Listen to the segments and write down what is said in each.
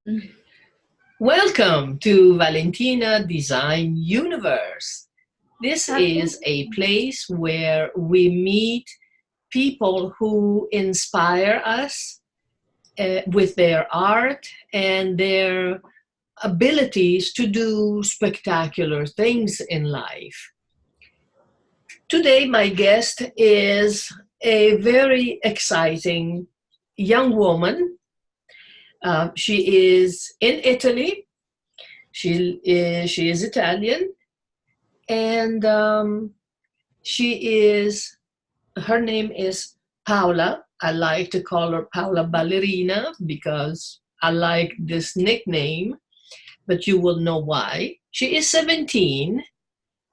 Mm. Welcome to Valentina Design Universe. This Happy. is a place where we meet people who inspire us with their art and their abilities to do spectacular things in life. Today, my guest is a very exciting young woman. She is in Italy. She is Italian, and she is her name is Paola. I like to call her Paola Ballerina because I like this nickname, but you will know why. She is 17,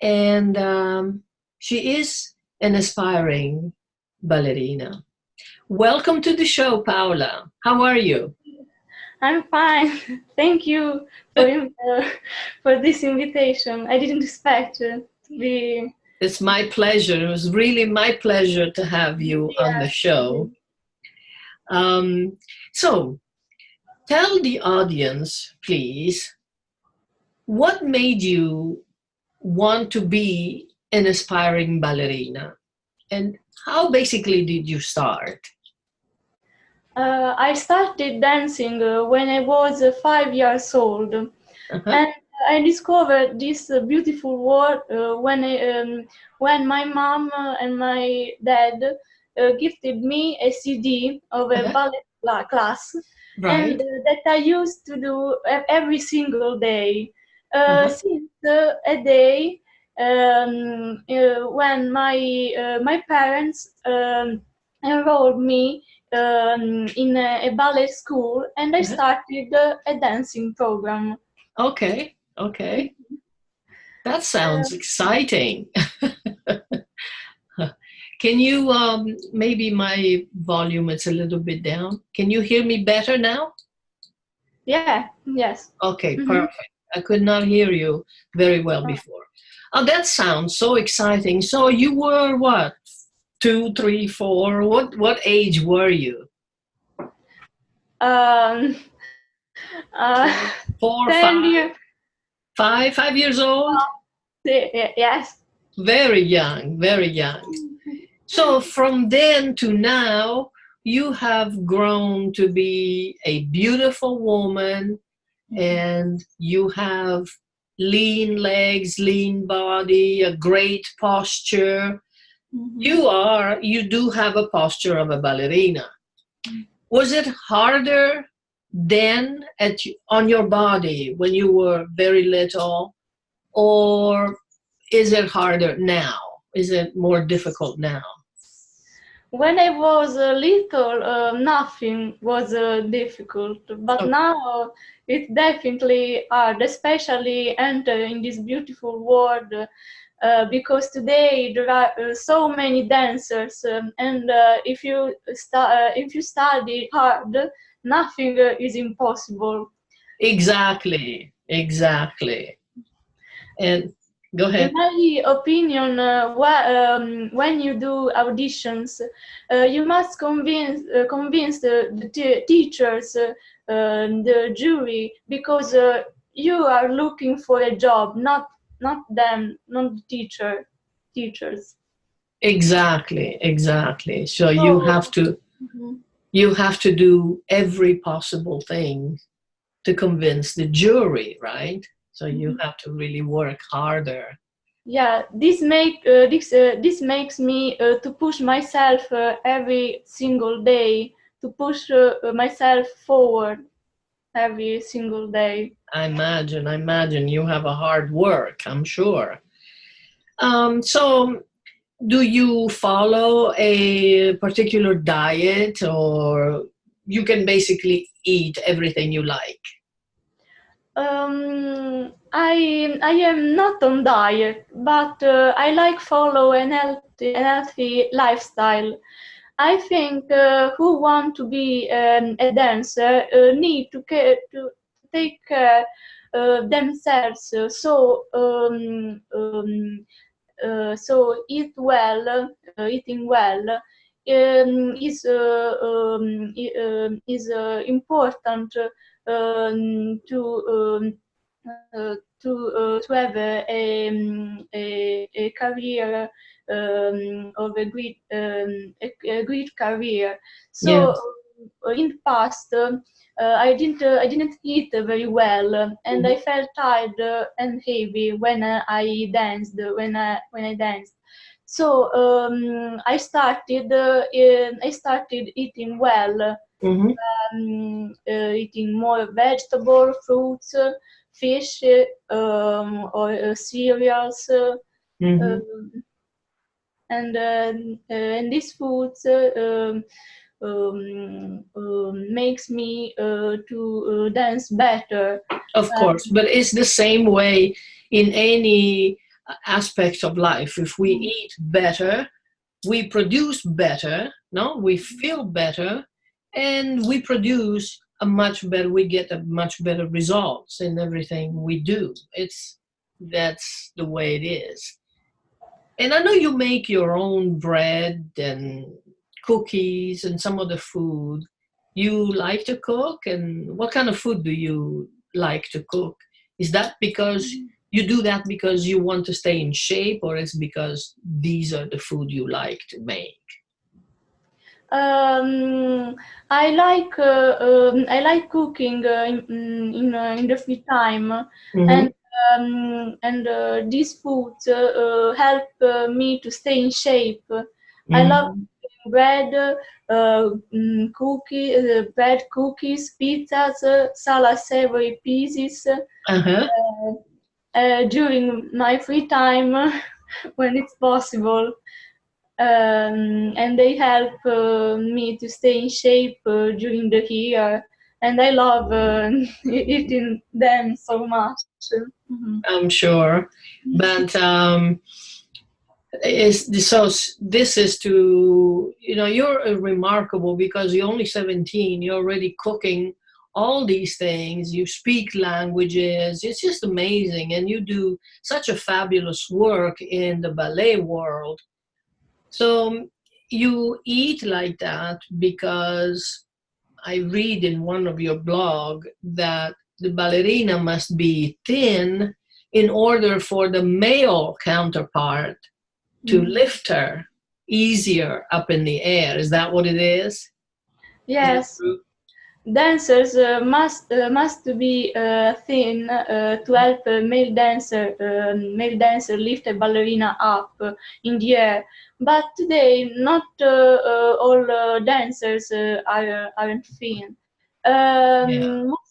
and she is an aspiring ballerina. Welcome to the show, Paola. How are you? I'm fine. Thank you for for this invitation. I didn't expect to be. It's my pleasure. It was really my pleasure to have you on the Yes. show. Um, so, tell the audience, please, what made you want to be an aspiring ballerina? And how basically did you start? I started dancing when I was 5 years old, Uh-huh. and I discovered this beautiful world when my mom and my dad gifted me a CD of a Uh-huh. ballet class, and Right. that I used to do every single day. Uh-huh. Since a day when my parents enrolled me in a ballet school, and I Uh-huh. started a dancing program. Okay. Okay. That Uh, sounds exciting. Can you maybe my volume is a little bit down. Can you hear me better now? yeah, yes. Okay, Hmm. perfect. I could not hear you very well before. Oh, that sounds so exciting. So you were what? Two, three, four? What age were you? Um, Four, 10 five, years. 5 years old? Yes. Very young, very young. So from then to now, you have grown to be a beautiful woman and you have lean legs, lean body, a great posture. Hmm. You do have a posture of a ballerina. Was it harder then on your body when you were very little, or is it harder now? Is it more difficult now? When I was little, nothing was difficult, but Okay. now it's definitely hard, especially enter in this beautiful world. Because today there are so many dancers, and if you study hard, nothing is impossible. Exactly, exactly. And go In ahead. my opinion, when you do auditions, you must convince the teachers, the jury, because you are looking for a job, not them, not the teachers. Exactly, exactly. So So. Mhm. you have to do every possible thing to convince the jury, right? So you Mhm. have to really work harder. Yeah, this makes me to push myself every single day, to push myself forward every single day. I imagine you have a hard work, I'm sure. So do you follow a particular diet or you can basically eat everything you like? I am not on diet, but I like follow an healthy lifestyle. I think who want to be a dancer need to take care themselves. So eat well, eating well important to have a career of a great career. So Yes. in the past, I didn't eat very well, and I Mhm. felt tired and heavy when I danced. When I danced, so I started eating well, Mhm. eating more vegetable, fruits, fish, or cereals, Mhm. um, and these foods makes me to dance better. Of course, but it's the same way in any aspect of life. If we eat better, we produce better, no? We feel better, and we produce a much better, we get a much better results in everything we do. That's the way it is. And I know you make your own bread and cookies and some other food. You like to cook, and what kind of food do you like to cook? Is that because you do that because you want to stay in shape, or is because these are the food you like to make? Um, I like cooking in the free time, Mm-hmm. and these foods help me to stay in shape. I love Mm-hmm. cooking bread, cookies, pizzas, salad, savory pieces Uh-huh. during my free time when it's possible, and they help me to stay in shape during the year, and I love eating them so much. Mhm. I'm sure. But is so this is to, you're remarkable because you're only 17, you're already cooking all these things, you speak languages, it's just amazing, and you do such a fabulous work in the ballet world. So you eat like that because I read in one of your blog that the ballerina must be thin in order for the male counterpart to Mhm. lift her easier up in the air. Is that what it is? Is that Yes, true? dancers must be thin to help male dancer lift a ballerina up in the air. But today, not all dancers aren't thin. Yeah. Most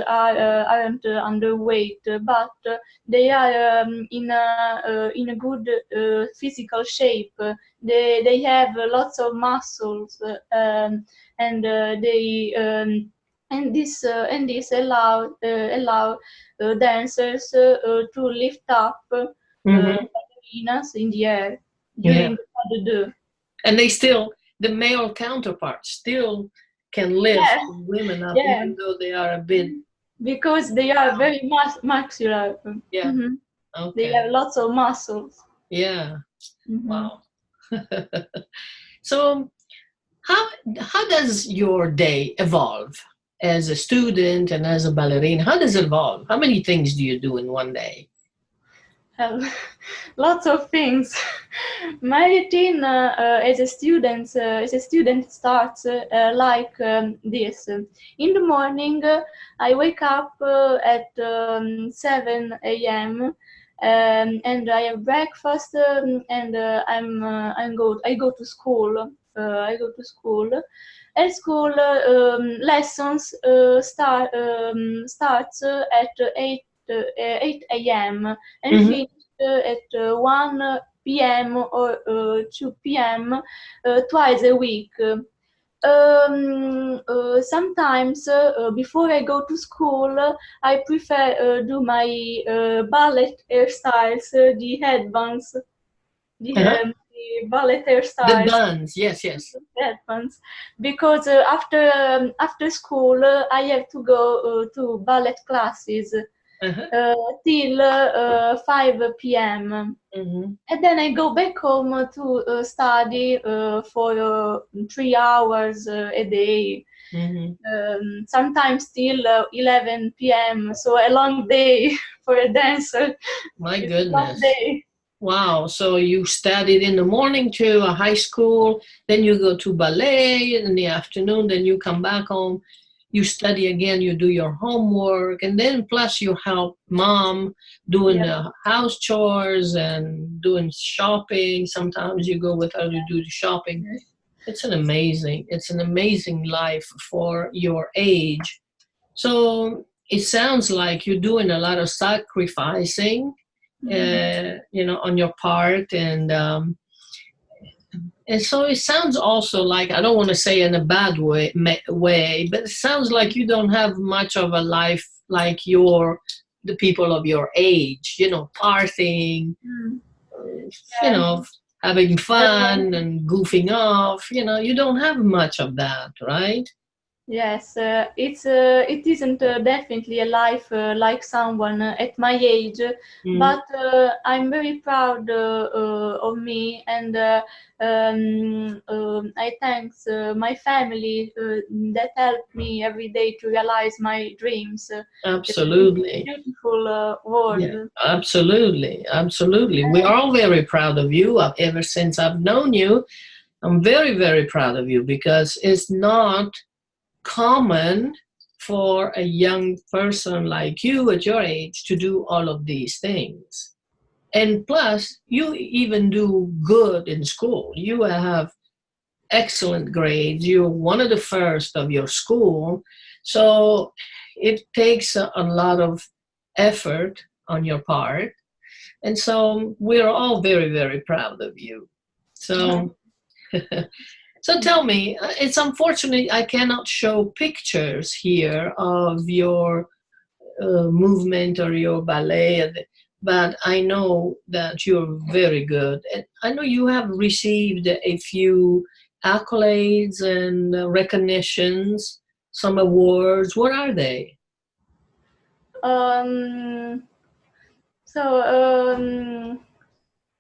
aren't underweight, but they are in a good physical shape. They have lots of muscles. And they and this allow dancers to lift up Hmm. ballerinas in the air Yeah. during the pas de deux. And they still, the male counterparts still can lift Yeah, women up yeah, even though they are a bit. because they are very muscular. Yeah. Mhm. They Okay. have lots of muscles. Yeah. Mhm. Wow. So how how does your day evolve as a student and as a ballerina? How does it evolve? How many things do you do in one day? Um, lots of things. My routine as a student starts like this. In the morning, I wake up at 7 a.m. And I have breakfast, and I go to school. I go to school. At school, lessons starts at 8 a.m. and Hmm. finish at 1 p.m. or 2 p.m. Twice a week. Sometimes before I go to school, I prefer do my ballet hairstyles, the headbands, Uh-huh. the ballet The hairstyles, buns, yes, yes. headbands, because after school I have to go to ballet classes. Uh-huh. till 5 p.m. Mm-hmm. And then I go back home to study for 3 hours a day. Mm-hmm. Sometimes till 11 p.m. So a long day for a dancer. My It's a long goodness. day. Wow. So you studied in the morning to a high school, then you go to ballet in the afternoon, then you come back home, you study again, you do your homework, and then plus you help mom doing Yeah. the house chores and doing shopping. Sometimes you go with her to do the shopping. Yes. It's an amazing life for your age. So it sounds like you're doing a lot of sacrificing, Mhm. on your part, and so it sounds also like, I don't want to say in a bad way, but it sounds like you don't have much of a life like the people of your age, partying, Mm. you Yeah. know, having Uh, fun and goofing off. You don't have much of that, right? Yes, it isn't definitely a life like someone at my age, Mm, but I'm very proud of me, and I thanks my family that help me every day to realize my dreams in this absolutely. beautiful Yeah, world. absolutely. Absolutely. We are all very proud of you. Ever since I've known you, I'm very, very proud of you, because it's not common for a young person like you at your age to do all of these things. And plus, you even do good in school. You have excellent grades. You're one of the first of your school. So it takes a lot of effort on your part. And so we're all very, very proud of you. So, so tell me, it's unfortunate I cannot show pictures here of your movement or your ballet, but I know that you're very good. And I know you have received a few accolades and recognitions, some awards. What are they? Um, so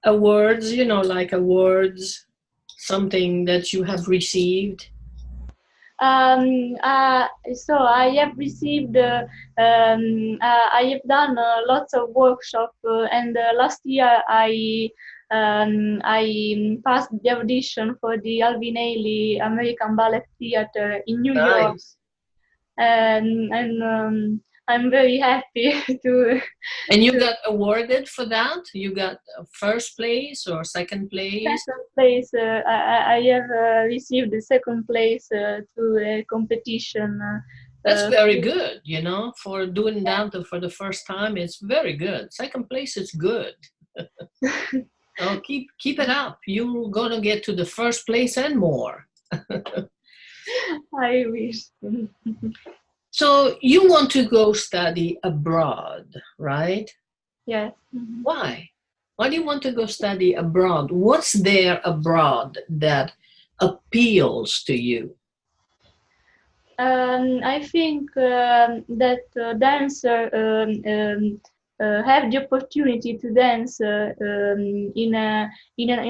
Awards, like awards, something that you have received. So I have received, I have done lots of workshops, and last year I passed the audition for the Alvin Ailey American Ballet Theater in New York, Nice. and I'm very happy to And you to got awarded for that? You got first place or second place? second place. I have received the second place to a competition. That's Uh, very good, for doing that for the first time. It's very good. Second place is good. Oh, keep it up. You're gonna get to the first place and more. I wish. So you want to go study abroad, right? Yes. Mhm. Why? Why do you want to go study abroad? What's there abroad that appeals to you? I think that dancer have the opportunity to dance in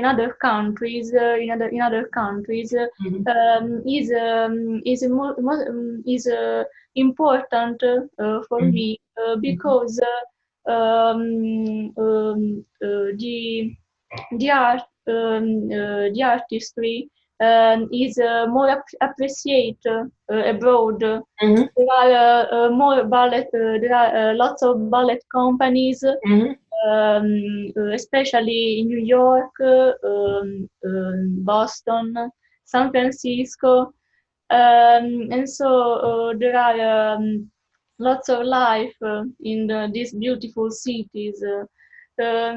other countries Mhm, is important for mhm, me mhm, because the art the artistry is more appreciated abroad. mhm, There are more ballet. There are lots of ballet companies, mhm, especially in New York, Boston, San Francisco, and so there are lots of life in these beautiful cities. yeah,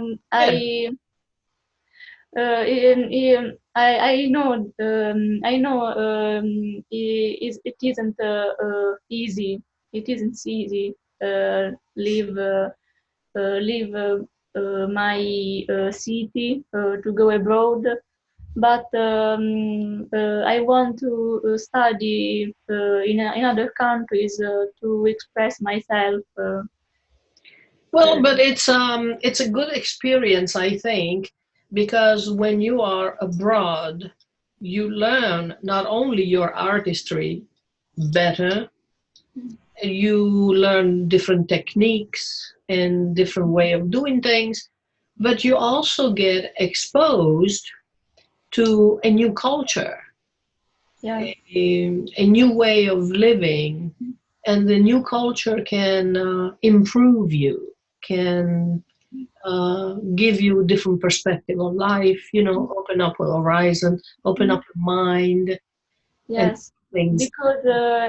I know it isn't easy. It isn't easy leave my city to go abroad, but I want to study in other countries to express myself. Well, but it's a good experience, I think, because when you are abroad, you learn not only your artistry better, you learn different techniques and different way of doing things, but you also get exposed to a new culture, Yeah. a new way of living, and the new culture can improve you, can give you a different perspective on life, you know, open up a horizon, open up your mind, and Yes, things. because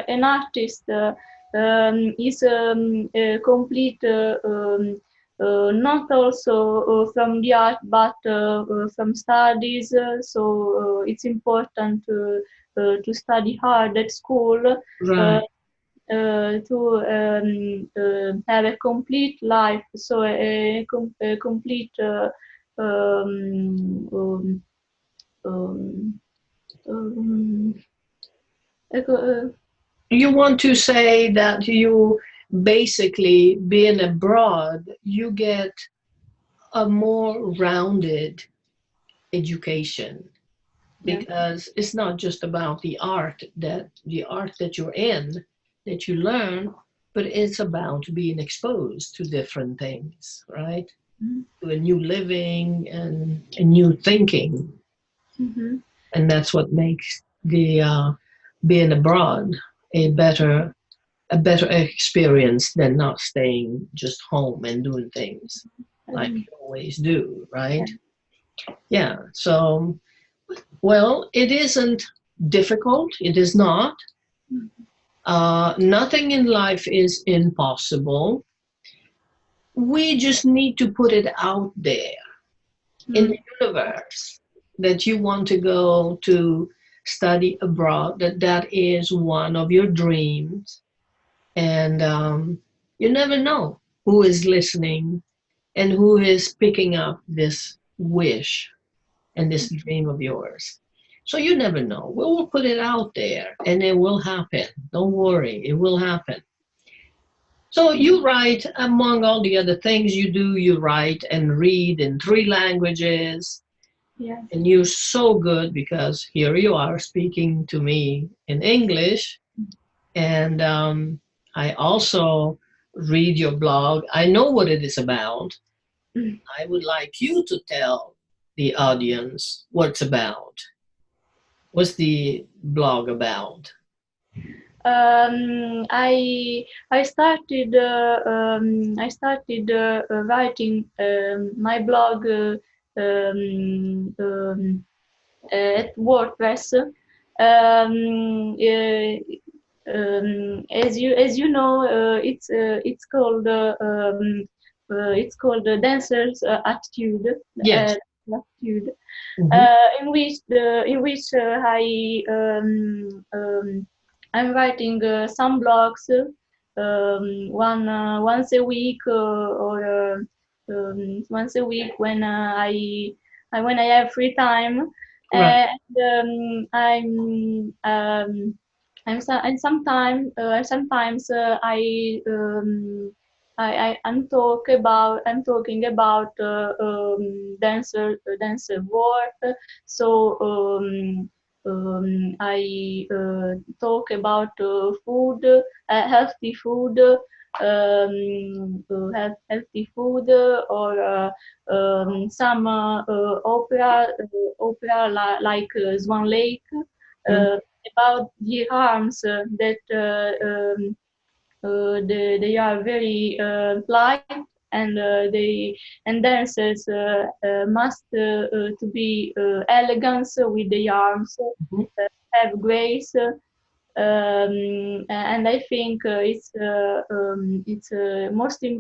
an artist is a complete, not also from the art, but from studies. It's important to study hard at school Right. to have a complete life. So a complete um, um, um, You want to say that you basically, being abroad, you get a more rounded education yeah. because it's not just about the art that you're in that you learn, but it's about being exposed to different things, right? To a new living and a new thinking, Mm-hmm. and that's what makes the being abroad a better a better experience than not staying just home and doing things like Um, you always do, yeah. right? Yeah. So, well, it isn't difficult. It is not. Nothing in life is impossible. We just need to put it out there in the Mm. universe that you want to go to study abroad, that is one of your dreams. And you never know who is listening and who is picking up this wish and this dream of yours. So you never know. We will put it out there and it will happen. Don't worry, it will happen. So you write, among all the other things you do, you write and read in 3 languages. Yes. And you're so good because here you are speaking to me in English. And I also read your blog. I know what it is about. Mm. I would like you to tell the audience what it's about. What's the blog about? I started writing my blog at WordPress. As you know, it's called Dancer's Attitude. Uh, Yes. Attitude. Hmm. In which I'm writing some blogs once a week or once a week when I have free time. Right. And sometimes I'm talking about dancer work. So I talk about food, healthy food, healthy food, or some opera like Swan Lake, Mm. uh, about the arms that they are very light, and dancers must to be elegant with the arms, Mhm. have grace. And I think it's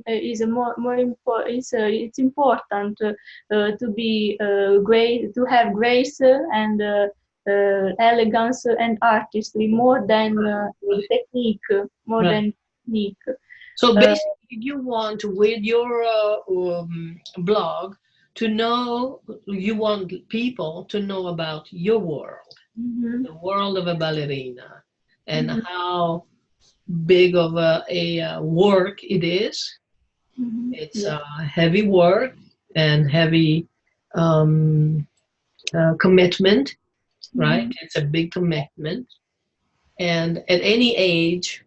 is a more it's important to be great, to have grace and elegance and artistry more than technique, more Right. than technique. So Uh, basically, you want with your blog to know, you want people to know about your world, mhm, the world of a ballerina, and mhm, how big of a work it is, It's Yes. heavy work and heavy um, commitment, right? Mhm. It's a big commitment. And at any age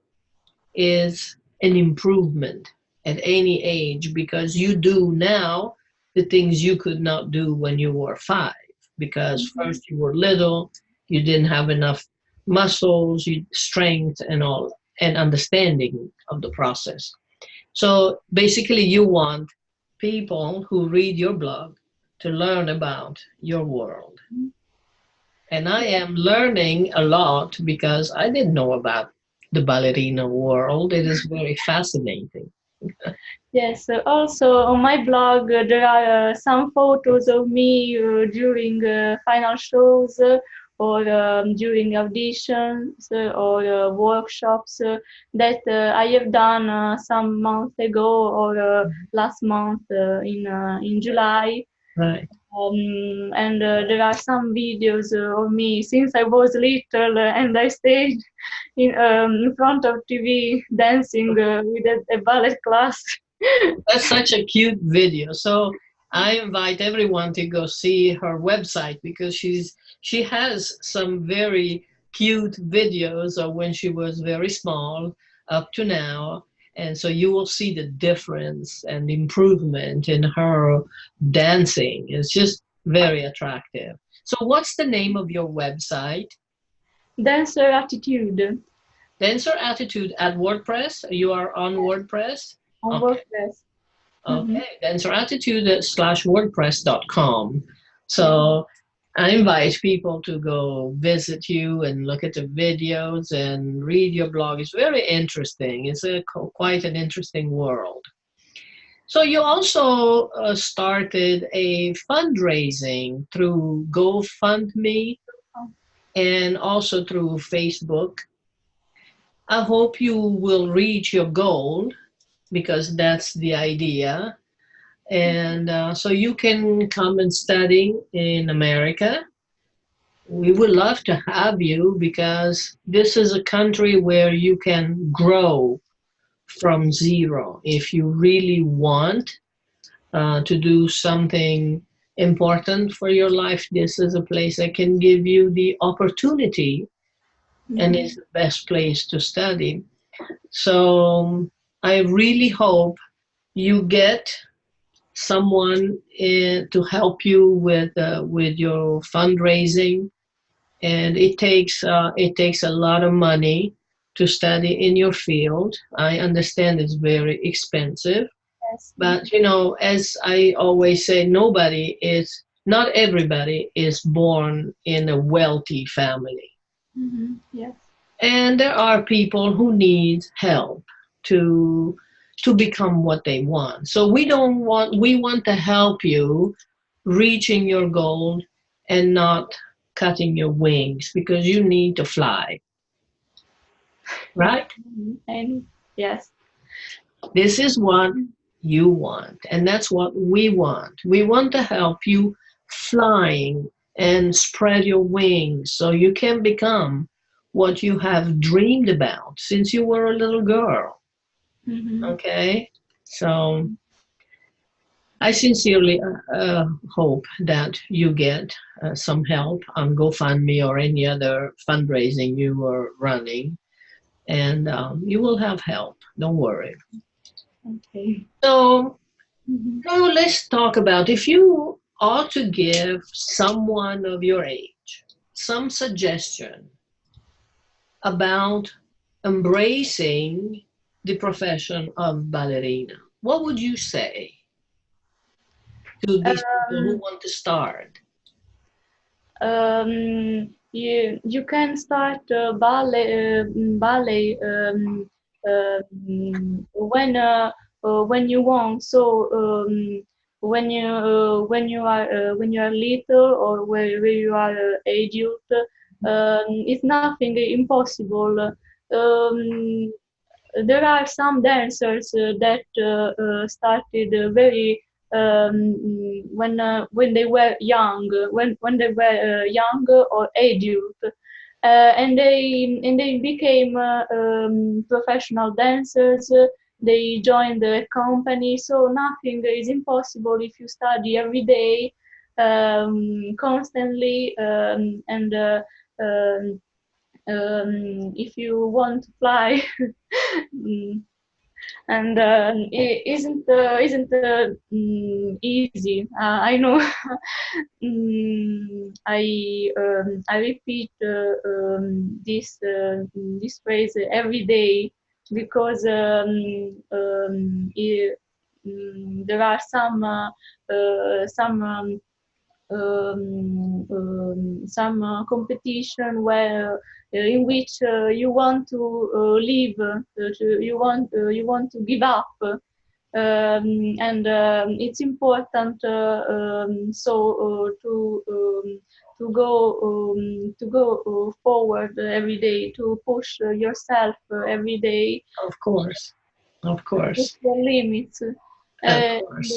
is an improvement at any age, because you do now the things you could not do when you were 5, because Mhm. first you were little, you didn't have enough muscles, strength, and all, and understanding of the process. So basically, you want people who read your blog to learn about your world. And I am learning a lot because I didn't know about the ballerina world. It is very fascinating. Yes, also on my blog there are some photos of me during final shows or during auditions or workshops that I have done some months ago or last month in July. Right. And there are some videos of me since I was little and I stayed in front of TV dancing with a ballet class. That's such a cute video. So I invite everyone to go see her website, because she has some very cute videos of when she was very small up to now. And so you will see the difference and improvement in her dancing. It's just very attractive. So what's the name of your website? Dancer attitude Dancer Attitude at WordPress. You are on WordPress? on Okay. WordPress. Hmm. Okay, danceratitude/wordpress.com. So I invite people to go visit you and look at the videos and read your blog. It's very interesting. It's quite an interesting world. So you also started a fundraising through GoFundMe and also through Facebook. I hope you will reach your goal, because that's the idea. And so you can come and study in America. We would love to have you, because this is a country where you can grow from zero. If you really want to do something important for your life, this is a place that can give you the opportunity, and Hmm. is the best place to study. So I really hope you get someone to help you with your fundraising, and it takes a lot of money to study in your field. I understand it's very expensive, Yes. but as I always say, not everybody is born in a wealthy family, Yes. and there are people who need help to become what they want. So we want to help you reaching your goal and not cutting your wings, because you need to fly, right? And yes. This is what you want, and that's what we want. We want to help you flying and spread your wings so you can become what you have dreamed about since you were a little girl. Hmm. Okay? So I sincerely hope that you get some help on GoFundMe or any other fundraising you are running, and you will have help. Don't worry. Okay. So Hmm. now let's talk about, if you ought to give someone of your age some suggestion about embracing the profession of ballerina, what would you say to these people who Um, want to start? you can start ballet when you want. So when you are little or where you are adult, it's nothing impossible. Um, there are some dancers that started very when they were young, when they were young or adult, and they became professional dancers they join the company. So nothing is impossible if you study every day, constantly, and if you want to fly. mm, and it isn't easy. I know. I repeat this phrase every day because there are some competition where in which you want to leave, you want to give up, and it's important to go forward every day, to push yourself every day, Of course, of push course, the limits, of and course.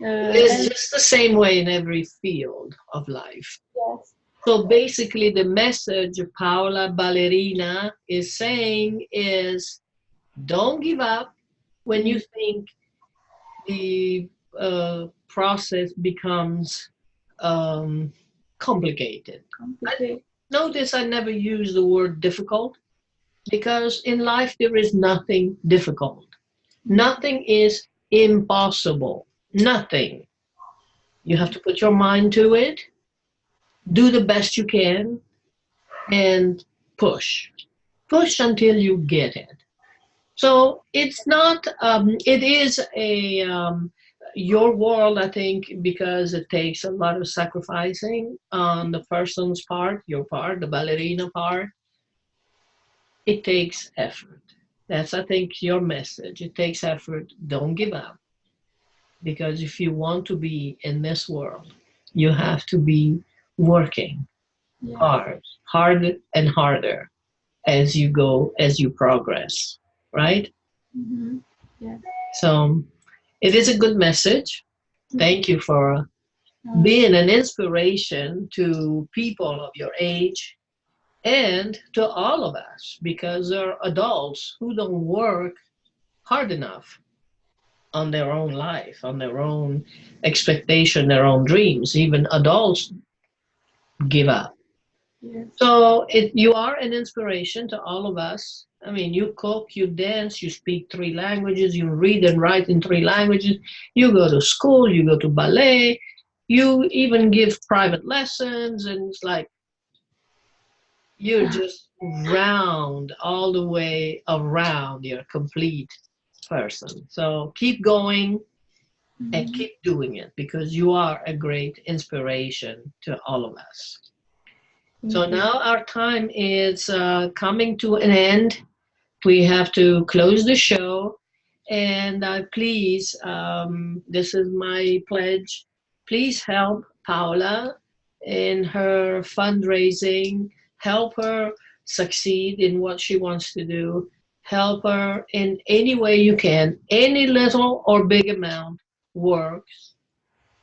It's and just the same way in every field of life. yes, So basically, the message Paola Ballerina is saying is don't give up when you think the process becomes um, complicated. complicated. Notice I never use the word difficult because in life there is nothing difficult. Nothing is impossible. Nothing. You have to put your mind to it, do the best you can, and push. Push until you get it. So it's not, it is your world, I think, because it takes a lot of sacrificing on the person's part, your part, the ballerina part. It takes effort. That's, I think, your message. It takes effort. Don't give up. Because if you want to be in this world, you have to be working Yeah. hard and harder as you go, as you progress, right? Mm-hmm. Yeah. So it is a good message. Thank you for Uh, being an inspiration to people of your age and to all of us because there are adults who don't work hard enough on their own life, on their own expectation, their own dreams. Even adults give up. yes. So you are an inspiration to all of us. I mean, you cook, you dance, you speak three languages, you read and write in three languages, you go to school, you go to ballet, you even give private lessons, and it's like you're just round all the way around. You're a complete person. So keep going and Mm-hmm. keep doing it because you are a great inspiration to all of us. So Thank you. now our time is coming to an end. We have to close the show. And please, this is my pledge. Please help Paola in her fundraising. Help her succeed in what she wants to do. Help her in any way you can. Any little or big amount works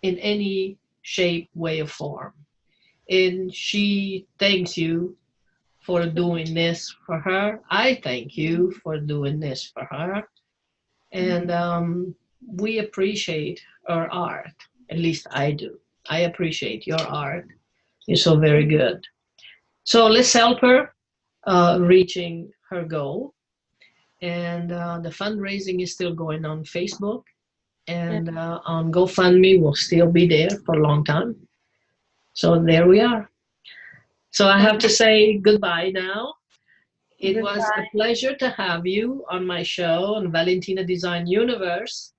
in any shape, way, or form. And she thanks you for doing this for her. I thank you for doing this for her. And we appreciate her art. At least I do. I appreciate your art. You're so very good. So let's help her reaching her goal. And the fundraising is still going on Facebook Yeah. and on GoFundMe will still be there for a long time. So there we are. So I have to say goodbye now. It was a Goodbye. pleasure to have you on my show on Valentina Design Universe.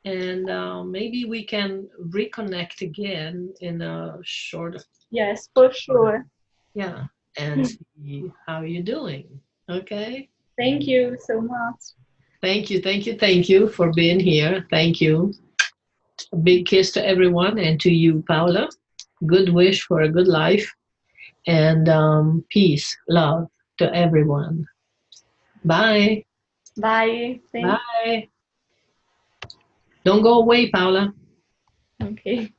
And maybe we can reconnect again in a short, Yes, for sure. yeah, and see how you're doing. Okay. Thank you so much. Thank you, thank you, thank you for being here. Thank you. A big kiss to everyone and to you, Paula. Good wish for a good life and peace, love to everyone. Bye. Bye. Thank Bye. Don't go away, Paula. you. Okay.